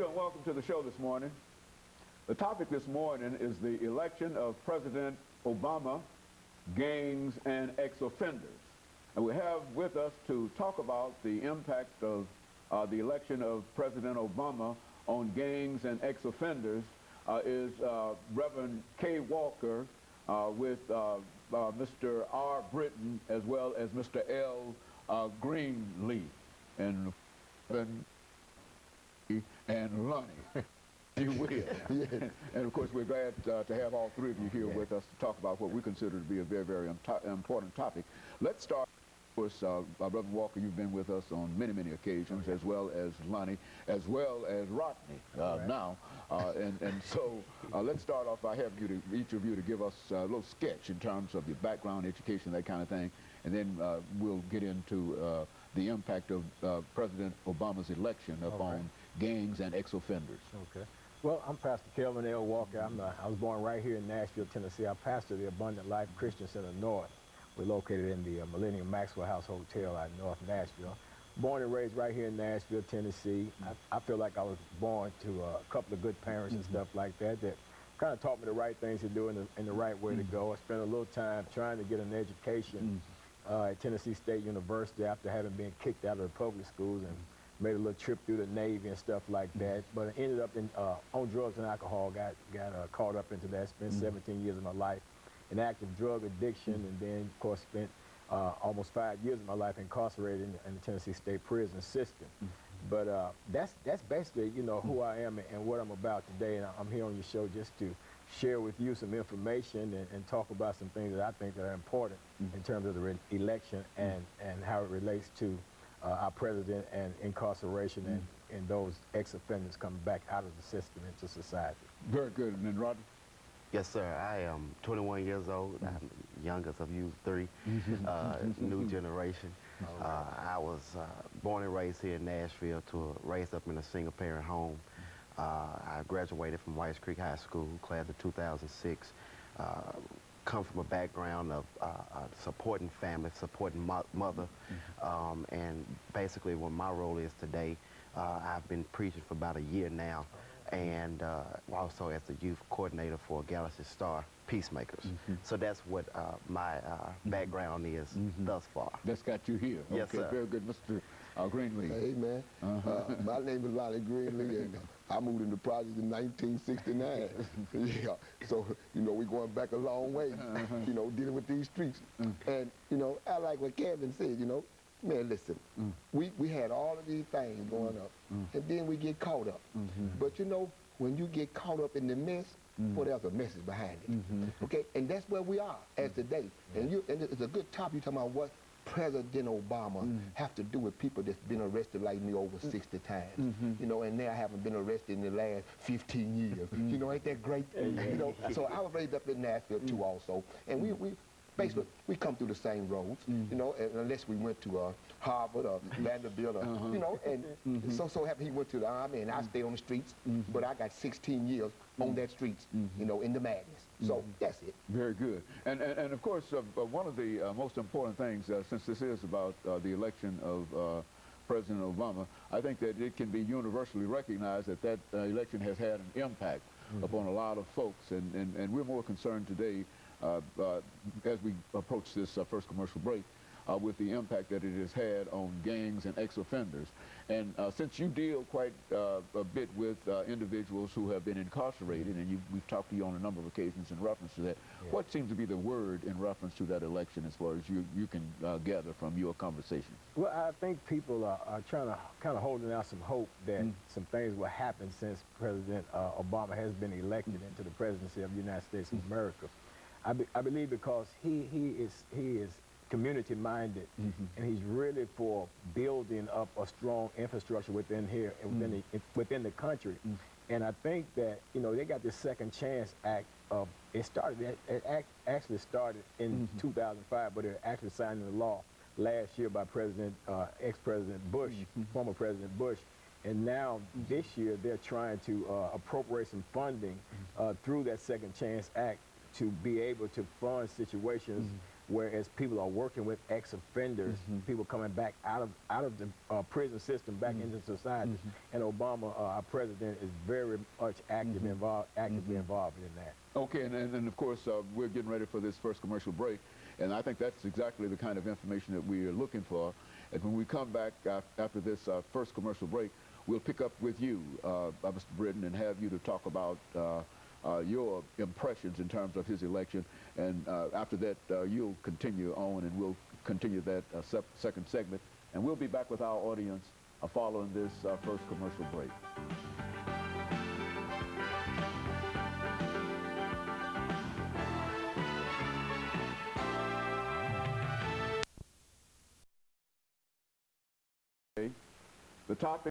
you and welcome to the show this morning. The topic this morning is the election of President Obama, gangs, and ex-offenders. And we have with us to talk about the impact of the election of President Obama on gangs and ex-offenders is Reverend KWalker with Mr. RBritton as well as Mr. LGreenlee and Lonnie. You will. Yes. And of course, we're glad to have all three of you here with us to talk about what we consider to be a very, very important topic. Let's start. Of course, Reverend Walker, you've been with us on many, many occasions, as well as Lonnie, as well as Rodney now. And so let's start off by having each of you to give us a little sketch in terms of your background, education, that kind of thing, and then we'll get into the impact of President Obama's election upon gangs and ex-offenders. Okay. Well, I'm Pastor Kelvin L. Walker. I was born right here in Nashville, Tennessee. I pastor the Abundant Life Christian Center North. We're located in the Millennium Maxwell House Hotel out in North Nashville. Born and raised right here in Nashville, Tennessee. I feel like I was born to a couple of good parents and stuff like that kind of taught me the right things to do and the right way to go. I spent a little time trying to get an education at Tennessee State University after having been kicked out of the public schools, and made a little trip through the Navy and stuff like that. But I ended up on drugs and alcohol, got caught up into that, spent 17 years of my life in active drug addiction, and then, of course, spent almost 5 years of my life incarcerated in the Tennessee State prison system. But that's basically, you know, who I am and what I'm about today. And I'm here on your show just to share with you some information and talk about some things that I think that are important in terms of the election and how it relates to our president and incarceration and those ex-offenders coming back out of the system into society. Very good. And then Rodney? Yes, sir. I am 21 years old. I'm the youngest of you three, new generation. I was born and raised here in Nashville, raised up in a single-parent home. I graduated from Whites Creek High School, class of 2006. Come from a background of supporting family, supporting mother, and basically what my role is today, I've been preaching for about a year now, and also as the youth coordinator for Galaxy Star Peacemakers. So that's what my background is thus far. That's got you here. Yes, okay, sir. Very good, Mr. Greenlee. Hey, man. My name is LGreenlee, and I moved into projects in 1969. Yeah, so, you know, we're going back a long way, you know, dealing with these streets. And, you know, I like what Kevin said, you know, man, listen, we had all of these things going up, and then we get caught up. But, you know, when you get caught up in the mess, well, there's a message behind it. Okay, and that's where we are as today. And it's a good topic. You're talking about what President Obama have to do with people that's been arrested like me over 60 times. You know, and now I haven't been arrested in the last 15 years. You know, ain't that great? You know, so I was raised up in Nashville too also. And we basically, we come through the same roads, you know, unless we went to Harvard or Vanderbilt, or, you know, and so happy he went to the Army, and I stayed on the streets, but I got 16 years on that streets, you know, in the madness. So that's it. Very good. And of course, one of the most important things, since this is about the election of President Obama, I think that it can be universally recognized that that election has had an impact upon a lot of folks, and we're more concerned today as we approach this first commercial break with the impact that it has had on gangs and ex-offenders. And since you deal quite a bit with individuals who have been incarcerated, and we've talked to you on a number of occasions in reference to that, what seems to be the word in reference to that election as far as you can gather from your conversations? Well, I think people are trying to kind of holding out some hope that some things will happen since President Obama has been elected into the presidency of the United States of America. I believe because he is community-minded, and he's really for building up a strong infrastructure within here, within the country. And I think that, you know, they got this Second Chance Act. It actually started in 2005, but it actually signed into law last year by ex-President Bush, former President Bush. And now this year they're trying to appropriate some funding through that Second Chance Act to be able to fund situations whereas people are working with ex-offenders, people coming back out of the prison system back into society. And Obama, our president, is very much actively involved in that. Okay, and of course, we're getting ready for this first commercial break, and I think that's exactly the kind of information that we are looking for. And when we come back after this first commercial break, we'll pick up with you, Mr. Britton, and have you to talk about your impressions in terms of his election. And after that, you'll continue on, and we'll continue that second segment. And we'll be back with our audience following this first commercial break. The topic